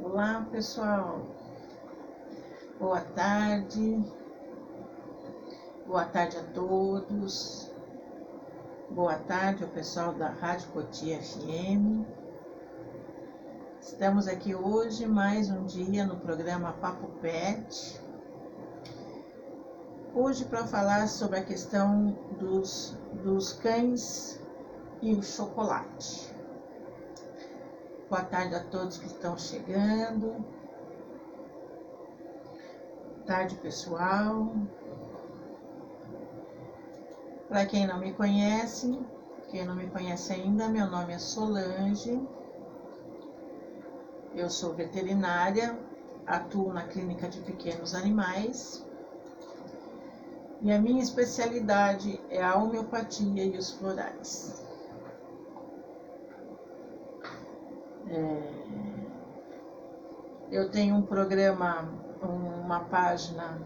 Olá, pessoal. Boa tarde. Boa tarde a todos. Boa tarde ao pessoal da Rádio Cotia FM. Estamos aqui hoje, mais um dia, no programa Papo Pet. Hoje para falar sobre a questão dos cães e o chocolate. Boa tarde a todos que estão chegando. Boa tarde, pessoal. Para quem não me conhece ainda, meu nome é Solange. Eu sou veterinária, atuo na clínica de pequenos animais. E a minha especialidade é a homeopatia e os florais. Eu tenho um programa, uma página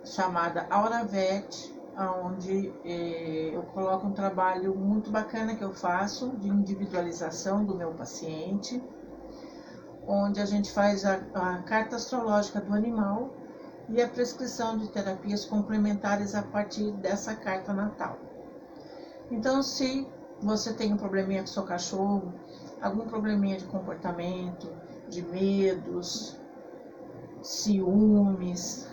chamada Aura Vet, onde eu coloco um trabalho muito bacana que eu faço de individualização do meu paciente, onde a gente faz a carta astrológica do animal e a prescrição de terapias complementares a partir dessa carta natal. Então, se você tem um probleminha com seu cachorro, algum probleminha de comportamento, de medos, ciúmes,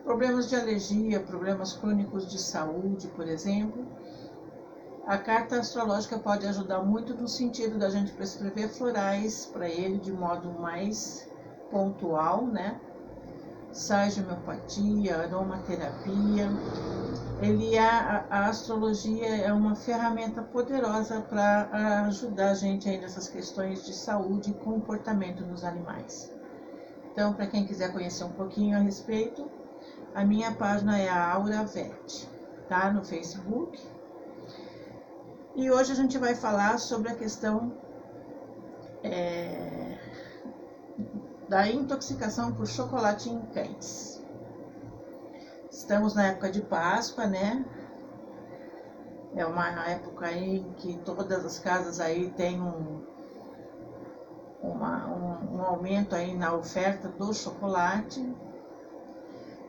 problemas de alergia, problemas crônicos de saúde, por exemplo, a carta astrológica pode ajudar muito no sentido da gente prescrever florais para ele de modo mais pontual, né? Sais de homeopatia, aromaterapia. A astrologia é uma ferramenta poderosa para ajudar a gente aí nessas questões de saúde e comportamento nos animais. Então, para quem quiser conhecer um pouquinho a respeito, a minha página é a Aura Vet, tá? No Facebook. E hoje a gente vai falar sobre a questão da intoxicação por chocolate em cães. Estamos na época de Páscoa, né? É uma época aí em que todas as casas aí têm um aumento aí na oferta do chocolate.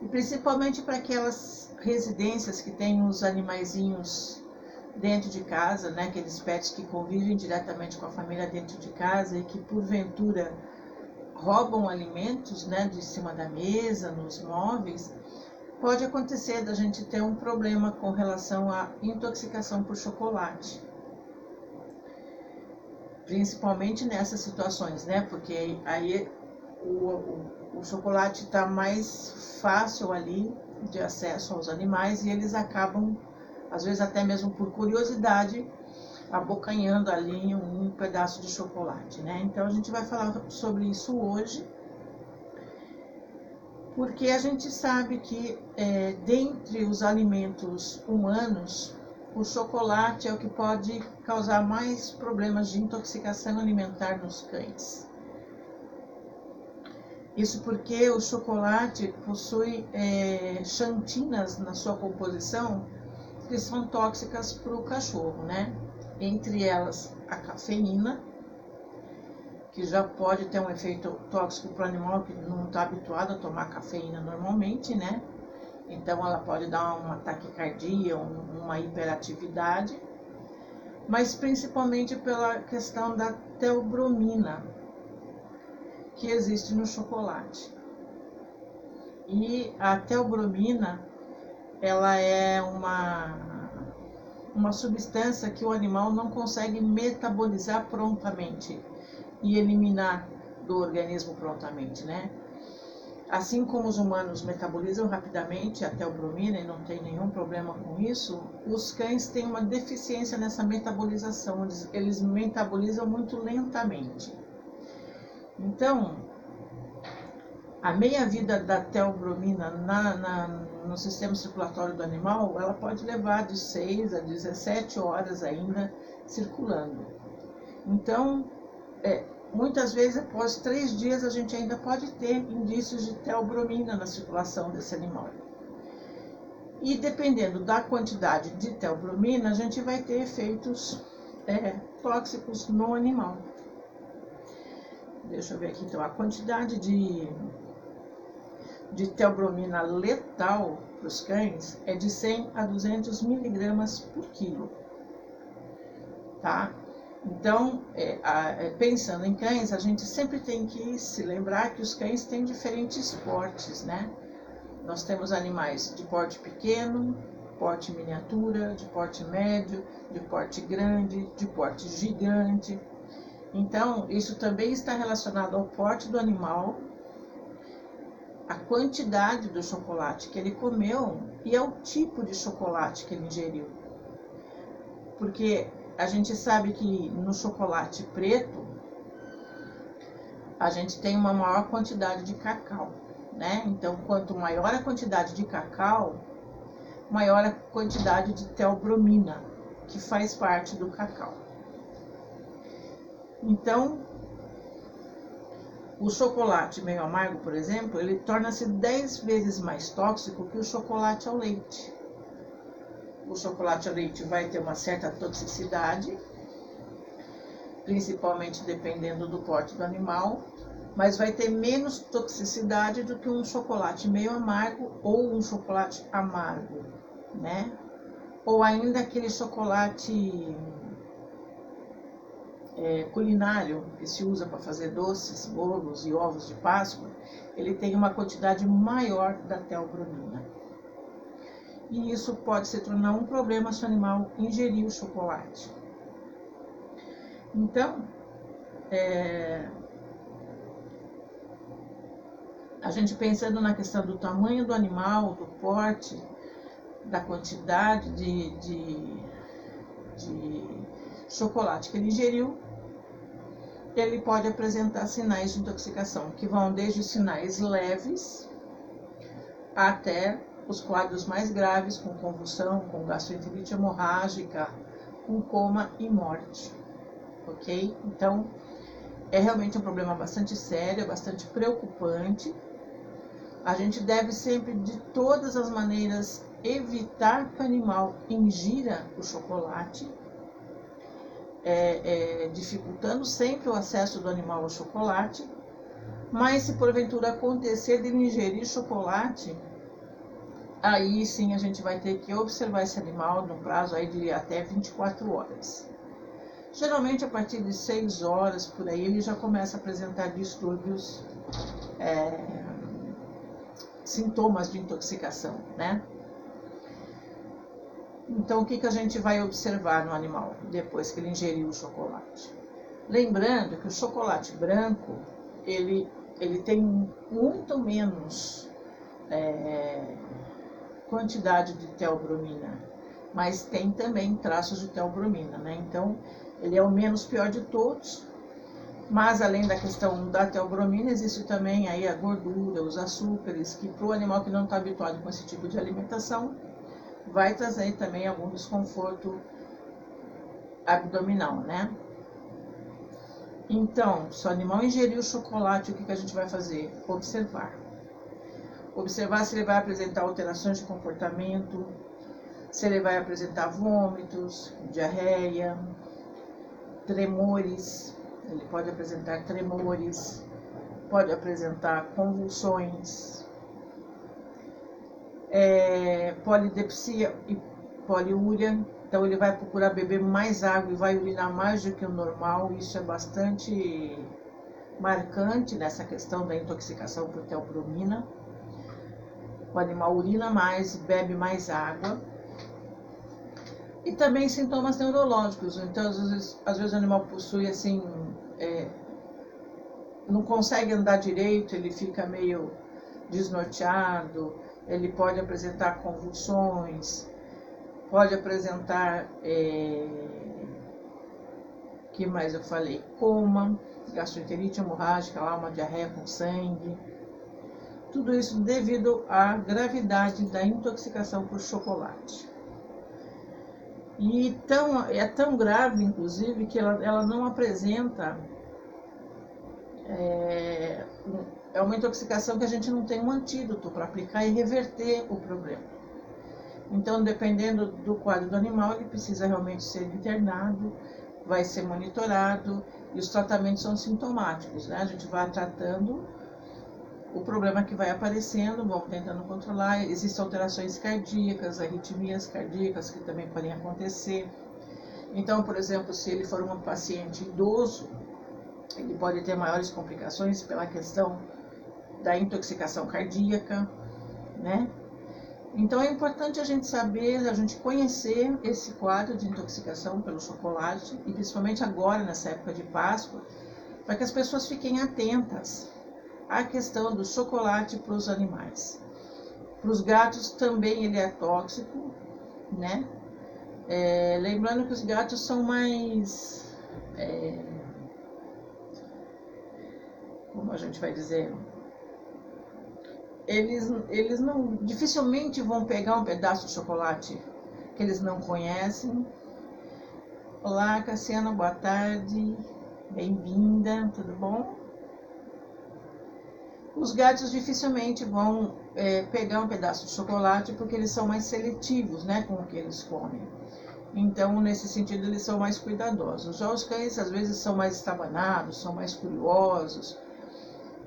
E principalmente para aquelas residências que têm os animaizinhos dentro de casa, né? Aqueles pets que convivem diretamente com a família dentro de casa e que porventura roubam alimentos, né, de cima da mesa, nos móveis. Pode acontecer da gente ter um problema com relação à intoxicação por chocolate. Principalmente nessas situações, né? Porque aí o chocolate está mais fácil ali de acesso aos animais e eles acabam, às vezes até mesmo por curiosidade, abocanhando ali um pedaço de chocolate, né? Então a gente vai falar sobre isso hoje, porque a gente sabe que dentre os alimentos humanos, o chocolate é o que pode causar mais problemas de intoxicação alimentar nos cães. Isso porque o chocolate possui xantinas na sua composição que são tóxicas para o cachorro, né? Entre elas a cafeína, que já pode ter um efeito tóxico para o animal que não está habituado a tomar cafeína normalmente, né? Então ela pode dar uma taquicardia, uma hiperatividade, mas principalmente pela questão da teobromina que existe no chocolate. E a teobromina, ela é uma substância que o animal não consegue metabolizar prontamente e eliminar do organismo prontamente, né? Assim como os humanos metabolizam rapidamente a teobromina e não tem nenhum problema com isso, os cães têm uma deficiência nessa metabolização, eles metabolizam muito lentamente. Então, a meia-vida da teobromina no sistema circulatório do animal, ela pode levar de 6 a 17 horas ainda circulando. Então, muitas vezes, após 3 dias, a gente ainda pode ter indícios de teobromina na circulação desse animal. E dependendo da quantidade de teobromina, a gente vai ter efeitos tóxicos no animal. Deixa eu ver aqui, então, a quantidade de teobromina letal para os cães é de 100 a 200 miligramas por quilo, tá? Então, pensando em cães, a gente sempre tem que se lembrar que os cães têm diferentes portes, né? Nós temos animais de porte pequeno, porte miniatura, de porte médio, de porte grande, de porte gigante. Então, isso também está relacionado ao porte do animal, a quantidade do chocolate que ele comeu e ao tipo de chocolate que ele ingeriu. Porque a gente sabe que no chocolate preto, a gente tem uma maior quantidade de cacau, né? Então, quanto maior a quantidade de cacau, maior a quantidade de teobromina, que faz parte do cacau. Então, o chocolate meio amargo, por exemplo, ele torna-se 10 vezes mais tóxico que o chocolate ao leite. O chocolate ao leite vai ter uma certa toxicidade, principalmente dependendo do porte do animal, mas vai ter menos toxicidade do que um chocolate meio amargo ou um chocolate amargo, né? Ou ainda aquele chocolate culinário que se usa para fazer doces, bolos e ovos de Páscoa, ele tem uma quantidade maior da teobromina. E isso pode se tornar um problema se o animal ingerir o chocolate. Então, a gente pensando na questão do tamanho do animal, do porte, da quantidade de chocolate que ele ingeriu, ele pode apresentar sinais de intoxicação, que vão desde sinais leves até os quadros mais graves, com convulsão, com gastroenterite hemorrágica, com coma e morte, ok? Então, é realmente um problema bastante sério, bastante preocupante. A gente deve sempre, de todas as maneiras, evitar que o animal ingira o chocolate, dificultando sempre o acesso do animal ao chocolate, mas se porventura acontecer de ingerir chocolate, aí sim a gente vai ter que observar esse animal no prazo aí de até 24 horas. Geralmente a partir de 6 horas, por aí, ele já começa a apresentar distúrbios, sintomas de intoxicação, né? Então, o que a gente vai observar no animal depois que ele ingeriu o chocolate? Lembrando que o chocolate branco, ele tem muito menos quantidade de teobromina, mas tem também traços de teobromina, né? Então, ele é o menos pior de todos, mas além da questão da teobromina, existe também aí a gordura, os açúcares, que para o animal que não está habituado com esse tipo de alimentação, vai trazer também algum desconforto abdominal, né? Então, se o animal ingerir o chocolate, o que a gente vai fazer? Observar. Observar se ele vai apresentar alterações de comportamento, se ele vai apresentar vômitos, diarreia, tremores. Ele pode apresentar tremores, pode apresentar convulsões, polidepsia e poliúria. Então ele vai procurar beber mais água e vai urinar mais do que o normal. Isso é bastante marcante nessa questão da intoxicação por teobromina. O animal urina mais, bebe mais água. E também sintomas neurológicos. Então às vezes o animal possui assim, não consegue andar direito, ele fica meio desnorteado, ele pode apresentar convulsões, pode apresentar, que mais eu falei? Coma, gastroenterite hemorrágica, lá uma diarreia com sangue. Tudo isso devido à gravidade da intoxicação por chocolate. E é tão grave, inclusive, que ela não apresenta... É uma intoxicação que a gente não tem um antídoto para aplicar e reverter o problema. Então, dependendo do quadro do animal, ele precisa realmente ser internado vai ser monitorado e os tratamentos são sintomáticos, né? A gente vai tratando o problema que vai aparecendo, vamos tentando controlar. Existem alterações cardíacas, arritmias cardíacas que também podem acontecer. Então, por exemplo, se ele for um paciente idoso, ele pode ter maiores complicações pela questão da intoxicação cardíaca, né? Então é importante a gente saber, a gente conhecer esse quadro de intoxicação pelo chocolate, e principalmente agora, nessa época de Páscoa, para que as pessoas fiquem atentas à questão do chocolate para os animais. Para os gatos também ele é tóxico, né? Lembrando que os gatos são mais, como a gente vai dizer, eles não dificilmente vão pegar um pedaço de chocolate que eles não conhecem. Olá, Cassiana, boa tarde, bem-vinda, tudo bom? Os gatos dificilmente vão pegar um pedaço de chocolate porque eles são mais seletivos, né, com o que eles comem. Então, nesse sentido, eles são mais cuidadosos. Já os cães, às vezes, são mais estabanados, são mais curiosos.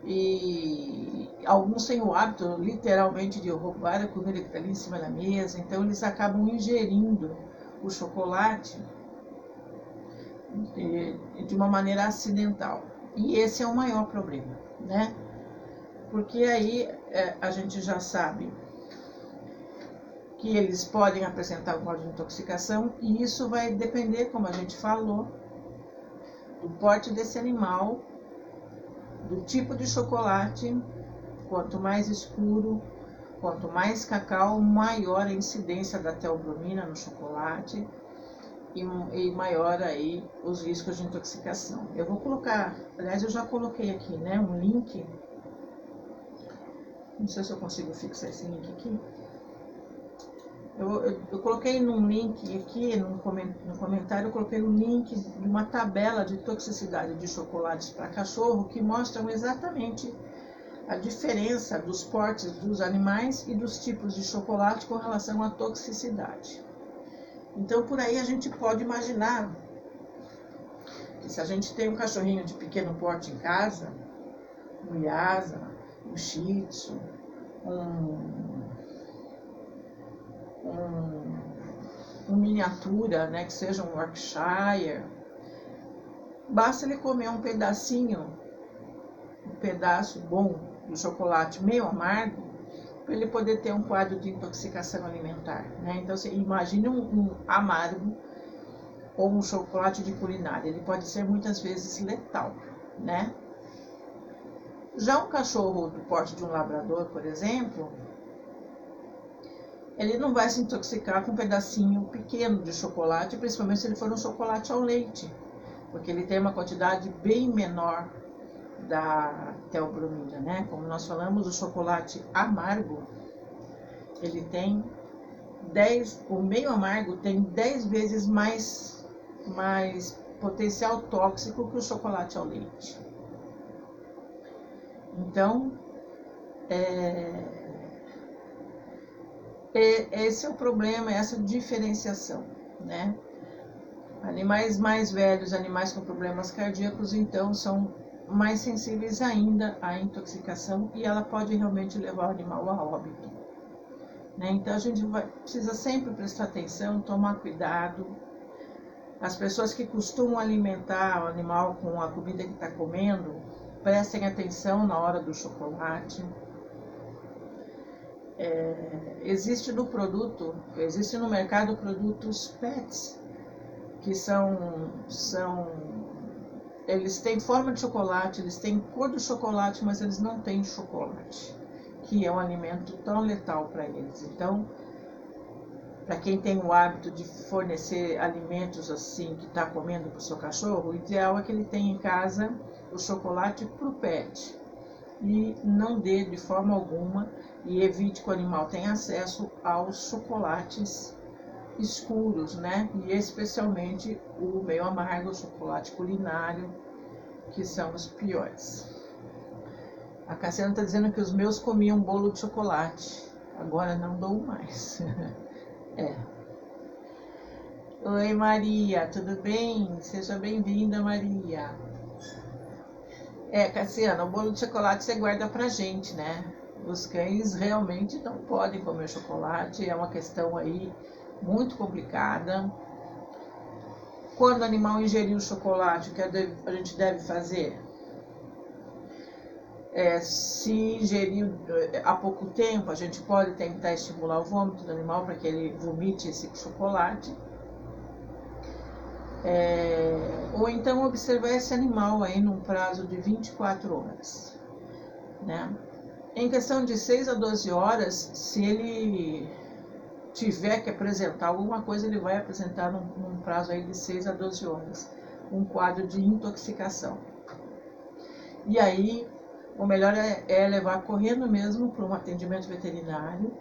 E alguns têm o hábito, literalmente, de roubar a comida que está ali em cima da mesa. Então, eles acabam ingerindo o chocolate de uma maneira acidental. E esse é o maior problema, né? Porque aí a gente já sabe que eles podem apresentar um quadro de intoxicação, e isso vai depender, como a gente falou, do porte desse animal, do tipo de chocolate. Quanto mais escuro, quanto mais cacau, maior a incidência da teobromina no chocolate e maior aí os riscos de intoxicação. Eu vou colocar, aliás, eu já coloquei aqui, né, um link. Não sei se eu consigo fixar esse link aqui. Eu coloquei num link aqui, no comentário, eu coloquei um link de uma tabela de toxicidade de chocolates para cachorro que mostram exatamente a diferença dos portes dos animais e dos tipos de chocolate com relação à toxicidade. Então, por aí a gente pode imaginar que se a gente tem um cachorrinho de pequeno porte em casa, um Lhasa, um Shih Tzu, um miniatura, né, que seja um Yorkshire, basta ele comer um pedacinho, um pedaço bom do chocolate meio amargo, para ele poder ter um quadro de intoxicação alimentar, né? Então, você imagine um amargo ou um chocolate de culinária, ele pode ser muitas vezes letal, né? Já um cachorro do porte de um labrador, por exemplo, ele não vai se intoxicar com um pedacinho pequeno de chocolate, principalmente se ele for um chocolate ao leite, porque ele tem uma quantidade bem menor da teobromina, né? Como nós falamos, o chocolate amargo, ele tem o meio amargo tem 10 vezes mais potencial tóxico que o chocolate ao leite. Então, esse é o problema, essa diferenciação, né? Animais mais velhos, animais com problemas cardíacos, então, são mais sensíveis ainda à intoxicação e ela pode realmente levar o animal a óbito, né? Então, a gente precisa sempre prestar atenção, tomar cuidado. As pessoas que costumam alimentar o animal com a comida que está comendo, prestem atenção na hora do chocolate. Existe no mercado produtos PETs, que eles têm forma de chocolate, eles têm cor do chocolate, mas eles não têm chocolate, que é um alimento tão letal para eles. Então, para quem tem o hábito de fornecer alimentos assim, que está comendo para o seu cachorro, o ideal é que ele tenha em casa o chocolate para o pet. E não dê de forma alguma e evite que o animal tenha acesso aos chocolates escuros, né? E especialmente o meio amargo, o chocolate culinário, que são os piores. A Cassiana está dizendo que os meus comiam bolo de chocolate, agora não dou mais. Oi, Maria, tudo bem? Seja bem-vinda, Maria. Cassiana, o bolo de chocolate você guarda pra gente, né? Os cães realmente não podem comer chocolate, é uma questão aí muito complicada. Quando o animal ingeriu o chocolate, o que a gente deve fazer? Se ingeriu há pouco tempo, a gente pode tentar estimular o vômito do animal para que ele vomite esse chocolate. Ou então observar esse animal aí num prazo de 24 horas, né? Em questão de 6 a 12 horas, se ele tiver que apresentar alguma coisa, ele vai apresentar num prazo aí de 6 a 12 horas, um quadro de intoxicação. E aí, o melhor é levar correndo mesmo para um atendimento veterinário,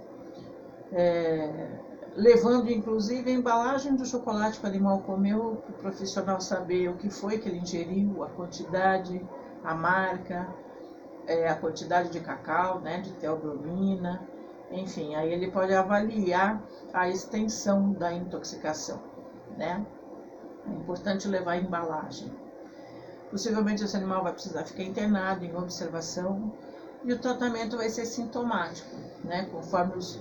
levando inclusive a embalagem do chocolate que o animal comeu, para o profissional saber o que foi que ele ingeriu, a quantidade, a marca, a quantidade de cacau, né, de teobromina, enfim, aí ele pode avaliar a extensão da intoxicação, né? É importante levar a embalagem. Possivelmente esse animal vai precisar ficar internado em observação e o tratamento vai ser sintomático, né? Conforme os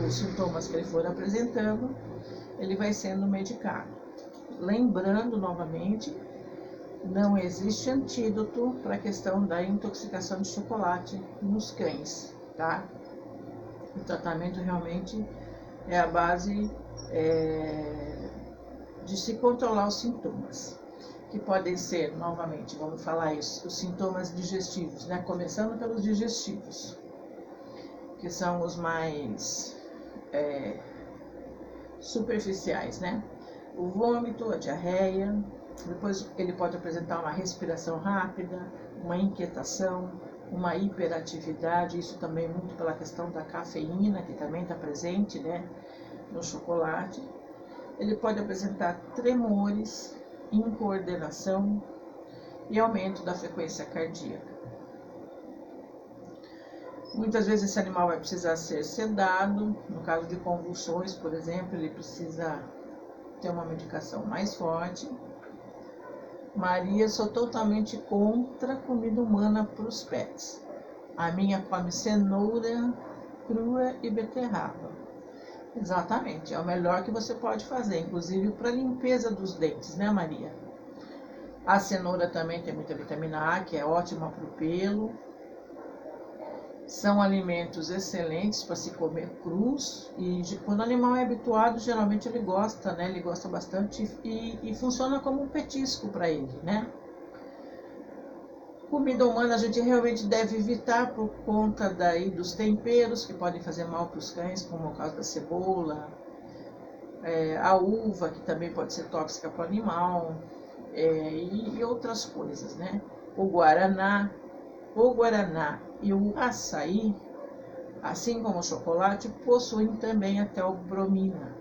sintomas que ele for apresentando, ele vai sendo medicado. Lembrando novamente, não existe antídoto para a questão da intoxicação de chocolate nos cães, tá? O tratamento realmente é a base de se controlar os sintomas, que podem ser, novamente, vamos falar isso, os sintomas digestivos, né? Começando pelos digestivos, que são os mais superficiais, né? O vômito, a diarreia, depois ele pode apresentar uma respiração rápida, uma inquietação, uma hiperatividade, isso também muito pela questão da cafeína, que também está presente, né, no chocolate. Ele pode apresentar tremores, incoordenação e aumento da frequência cardíaca. Muitas vezes esse animal vai precisar ser sedado, no caso de convulsões, por exemplo, ele precisa ter uma medicação mais forte. Maria, sou totalmente contra comida humana para os pets. A minha come cenoura crua e beterraba. Exatamente, é o melhor que você pode fazer, inclusive para limpeza dos dentes, né, Maria? A cenoura também tem muita vitamina A, que é ótima para o pelo. São alimentos excelentes para se comer crus e quando o animal é habituado, geralmente ele gosta, né? Ele gosta bastante e funciona como um petisco para ele, né? Comida humana a gente realmente deve evitar por conta daí dos temperos que podem fazer mal para os cães, como o caso da cebola, a uva, que também pode ser tóxica para o animal, e outras coisas, né? O guaraná e o açaí, assim como o chocolate, possuem também a teobromina,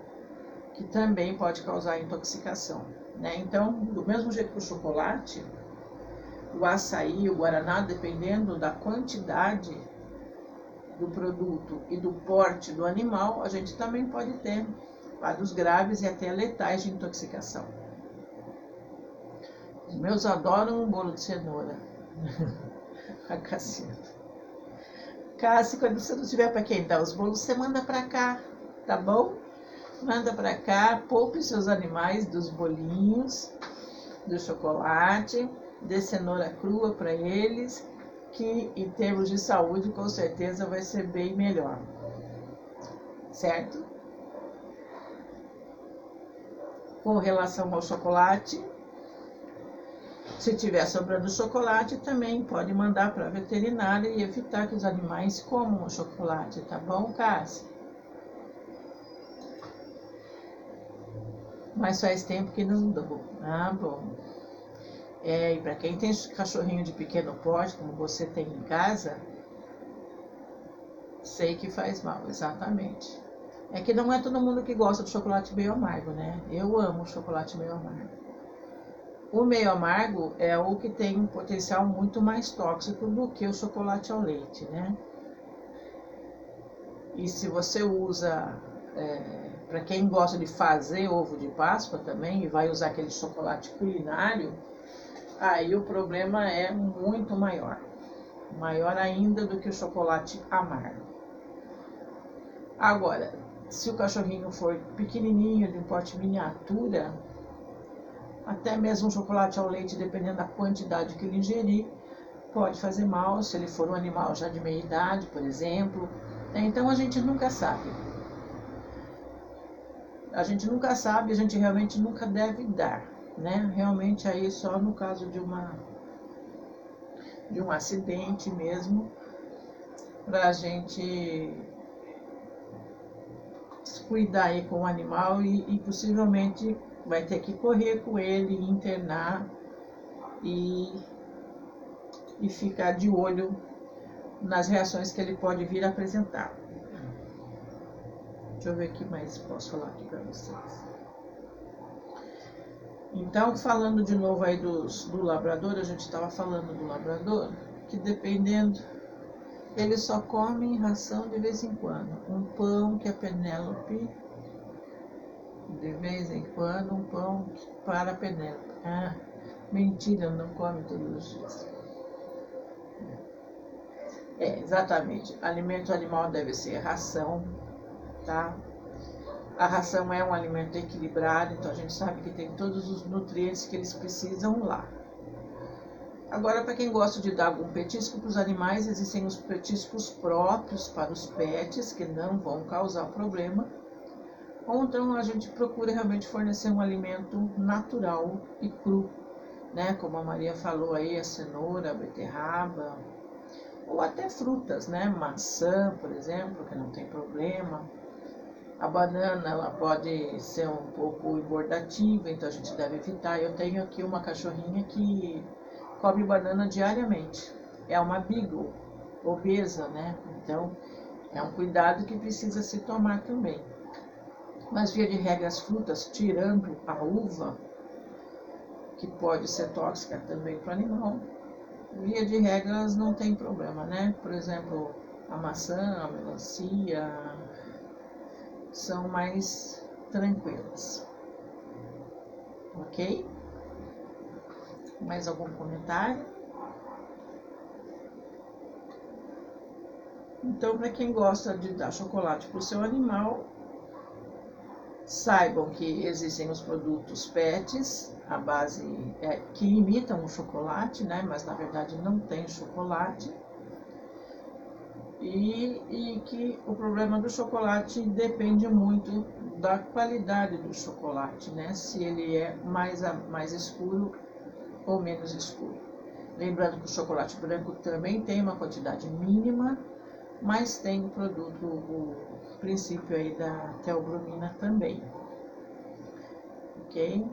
que também pode causar intoxicação, né? Então, do mesmo jeito que o chocolate, o açaí, o guaraná, dependendo da quantidade do produto e do porte do animal, a gente também pode ter quadros graves e até letais de intoxicação. Os meus adoram um bolo de cenoura. A Cassiana. Cássia, quando você não tiver para quem dar os bolos, você manda para cá, tá bom? Manda para cá, poupe seus animais dos bolinhos, do chocolate, dê cenoura crua para eles, que em termos de saúde com certeza vai ser bem melhor. Certo? Com relação ao chocolate, se tiver sobrando chocolate, também pode mandar para a veterinária e evitar que os animais comam o chocolate, tá bom, Cássia? Mas faz tempo que não dou. Ah, bom. E para quem tem cachorrinho de pequeno porte, como você tem em casa, sei que faz mal, exatamente. É que não é todo mundo que gosta de chocolate meio amargo, né? Eu amo chocolate meio amargo. O meio amargo é o que tem um potencial muito mais tóxico do que o chocolate ao leite, né? E se você usa para quem gosta de fazer ovo de Páscoa também e vai usar aquele chocolate culinário, aí o problema é muito maior. Maior ainda do que o chocolate amargo. Agora, se o cachorrinho for pequenininho, de um porte miniatura, até mesmo um chocolate ao leite, dependendo da quantidade que ele ingerir, pode fazer mal, se ele for um animal já de meia idade, por exemplo. Então a gente nunca sabe. A gente nunca sabe, a gente realmente nunca deve dar, né? Realmente aí só no caso de um acidente mesmo, para a gente cuidar aí com o animal e possivelmente vai ter que correr com ele, internar e ficar de olho nas reações que ele pode vir a apresentar. Deixa eu ver o que mais posso falar aqui para vocês. Então, falando de novo aí do labrador, a gente estava falando do labrador, que dependendo, eles só comem ração de vez em quando. Um pão que a Penélope, de vez em quando, um pão para a Penélope. Ah, mentira, não come todos os dias. Exatamente. Alimento animal deve ser ração, tá? A ração é um alimento equilibrado, então a gente sabe que tem todos os nutrientes que eles precisam lá. Agora, para quem gosta de dar algum petisco para os animais, existem os petiscos próprios para os pets, que não vão causar problema. Ou então a gente procura realmente fornecer um alimento natural e cru, né? Como a Maria falou aí, a cenoura, a beterraba, ou até frutas, né? Maçã, por exemplo, que não tem problema. A banana, ela pode ser um pouco engordativa, então a gente deve evitar. Eu tenho aqui uma cachorrinha que come banana diariamente. É uma beagle, obesa, né? Então, é um cuidado que precisa se tomar também. Mas, via de regra, as frutas, tirando a uva, que pode ser tóxica também para o animal, via de regra, elas não tem problema, né? Por exemplo, a maçã, a melancia, são mais tranquilas. Ok? Mais algum comentário? Então, para quem gosta de dar chocolate para o seu animal, saibam que existem os produtos PETs, a base que imitam o chocolate, né? Mas na verdade não tem chocolate. E que o problema do chocolate depende muito da qualidade do chocolate, né? Se ele é mais escuro ou menos escuro. Lembrando que o chocolate branco também tem uma quantidade mínima, mas tem o produto, o princípio aí da teobromina também. Ok?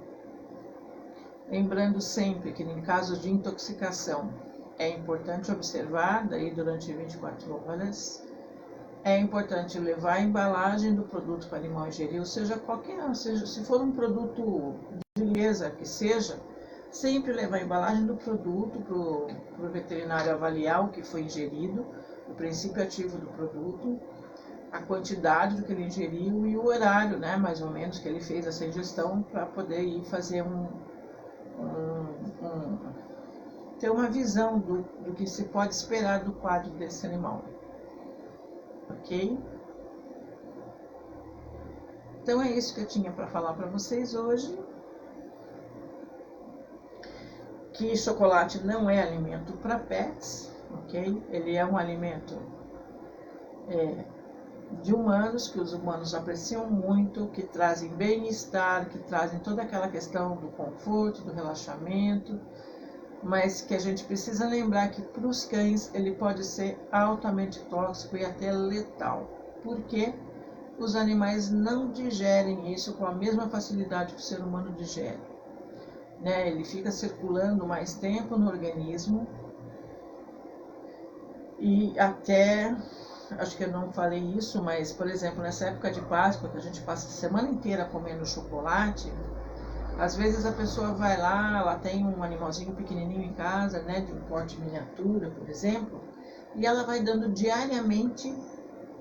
Lembrando sempre que em casos de intoxicação é importante observar daí durante 24 horas. É importante levar a embalagem do produto para o animal ingerir, seja se for um produto de limpeza que seja, sempre levar a embalagem do produto para o veterinário avaliar o que foi ingerido, o princípio ativo do produto, a quantidade do que ele ingeriu e o horário, né, mais ou menos, que ele fez essa ingestão, para poder ir fazer ter uma visão do que se pode esperar do quadro desse animal. Ok? Então é isso que eu tinha para falar para vocês hoje. Que chocolate não é alimento para pets, ok? Ele é um alimento de humanos, que os humanos apreciam muito, que trazem bem-estar, que trazem toda aquela questão do conforto, do relaxamento, mas que a gente precisa lembrar que para os cães ele pode ser altamente tóxico e até letal, porque os animais não digerem isso com a mesma facilidade que o ser humano digere, né? Ele fica circulando mais tempo no organismo e até, acho que eu não falei isso, mas, por exemplo, nessa época de Páscoa, que a gente passa a semana inteira comendo chocolate, às vezes a pessoa vai lá, ela tem um animalzinho pequenininho em casa, né, de um porte miniatura, por exemplo, e ela vai dando diariamente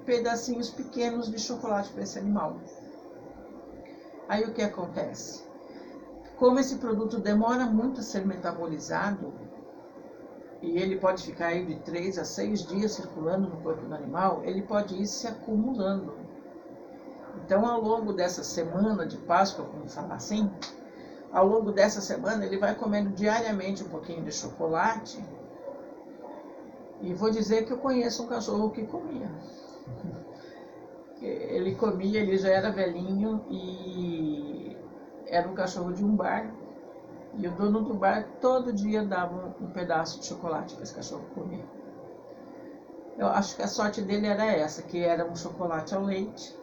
pedacinhos pequenos de chocolate para esse animal. Aí o que acontece? Como esse produto demora muito a ser metabolizado, e ele pode ficar aí de 3 a 6 dias circulando no corpo do animal, ele pode ir se acumulando. Então, ao longo dessa semana de Páscoa, como falar assim, ao longo dessa semana ele vai comendo diariamente um pouquinho de chocolate. E vou dizer que eu conheço um cachorro que comia. Ele comia, ele já era velhinho e era um cachorro de um bar. E o dono do bar todo dia dava um pedaço de chocolate para esse cachorro comer. Eu acho que a sorte dele era essa, que era um chocolate ao leite.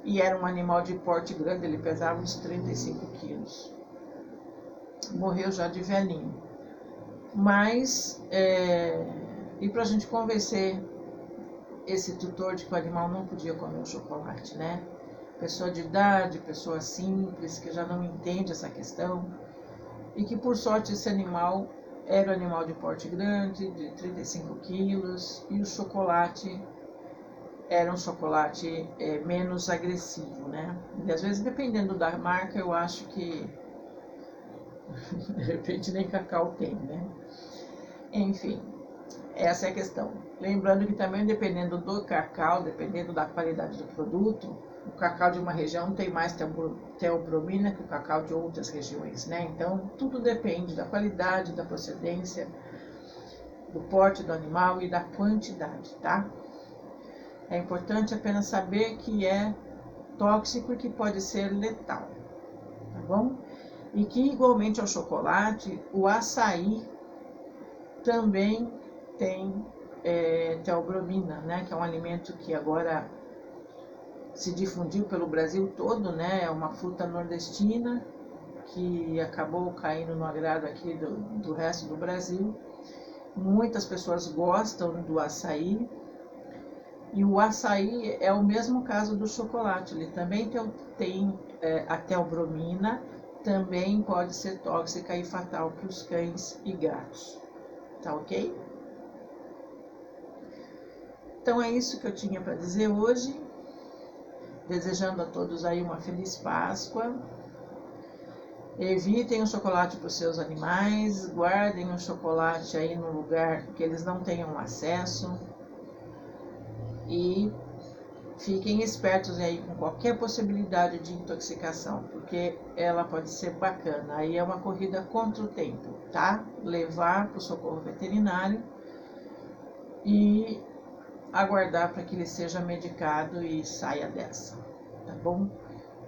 E era um animal de porte grande, ele pesava uns 35 quilos. Morreu já de velhinho. Mas, e para a gente convencer esse tutor de que o animal não podia comer o chocolate, né? Pessoa de idade, pessoa simples, que já não entende essa questão. E que, por sorte, esse animal era um animal de porte grande, de 35 quilos, e o chocolate era um chocolate menos agressivo, né? E às vezes, dependendo da marca, eu acho que de repente nem cacau tem, né? Enfim, essa é a questão. Lembrando que também, dependendo do cacau, dependendo da qualidade do produto, o cacau de uma região tem mais teobromina que o cacau de outras regiões, né? Então, tudo depende da qualidade, da procedência, do porte do animal e da quantidade, tá? É importante apenas saber que é tóxico e que pode ser letal, tá bom? E que, igualmente ao chocolate, o açaí também tem teobromina, né? Que é um alimento que agora se difundiu pelo Brasil todo, né? É uma fruta nordestina que acabou caindo no agrado aqui do resto do Brasil. Muitas pessoas gostam do açaí. E o açaí é o mesmo caso do chocolate, ele também tem a teobromina, também pode ser tóxica e fatal para os cães e gatos, tá ok? Então é isso que eu tinha para dizer hoje, desejando a todos aí uma feliz Páscoa. Evitem o chocolate para os seus animais, guardem o chocolate aí no lugar que eles não tenham acesso. E fiquem espertos aí com qualquer possibilidade de intoxicação, porque ela pode ser bacana. Aí é uma corrida contra o tempo, tá? Levar para o socorro veterinário e aguardar para que ele seja medicado e saia dessa, tá bom?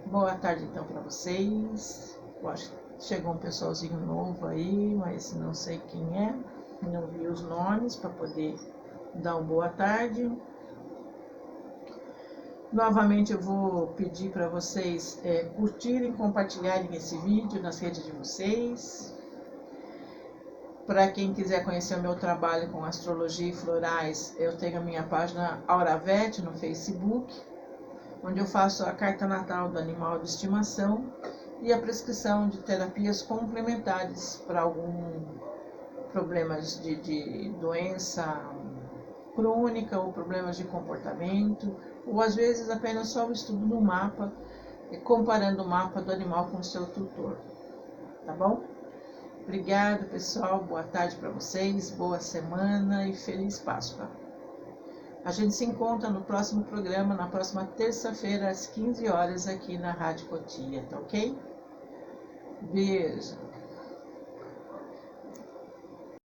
Boa tarde então para vocês. Eu acho que chegou um pessoalzinho novo aí, mas não sei quem é. Não vi os nomes para poder dar uma boa tarde. Novamente eu vou pedir para vocês curtirem, compartilharem esse vídeo nas redes de vocês. Para quem quiser conhecer o meu trabalho com astrologia e florais, eu tenho a minha página Auravete no Facebook, onde eu faço a carta natal do animal de estimação e a prescrição de terapias complementares para algum problemas de doença crônica ou problemas de comportamento, ou às vezes apenas só o estudo do mapa, comparando o mapa do animal com o seu tutor, tá bom? Obrigado, pessoal, boa tarde para vocês, boa semana e feliz Páscoa. A gente se encontra no próximo programa, na próxima terça-feira, às 15 horas, aqui na Rádio Cotia, tá ok? Beijo!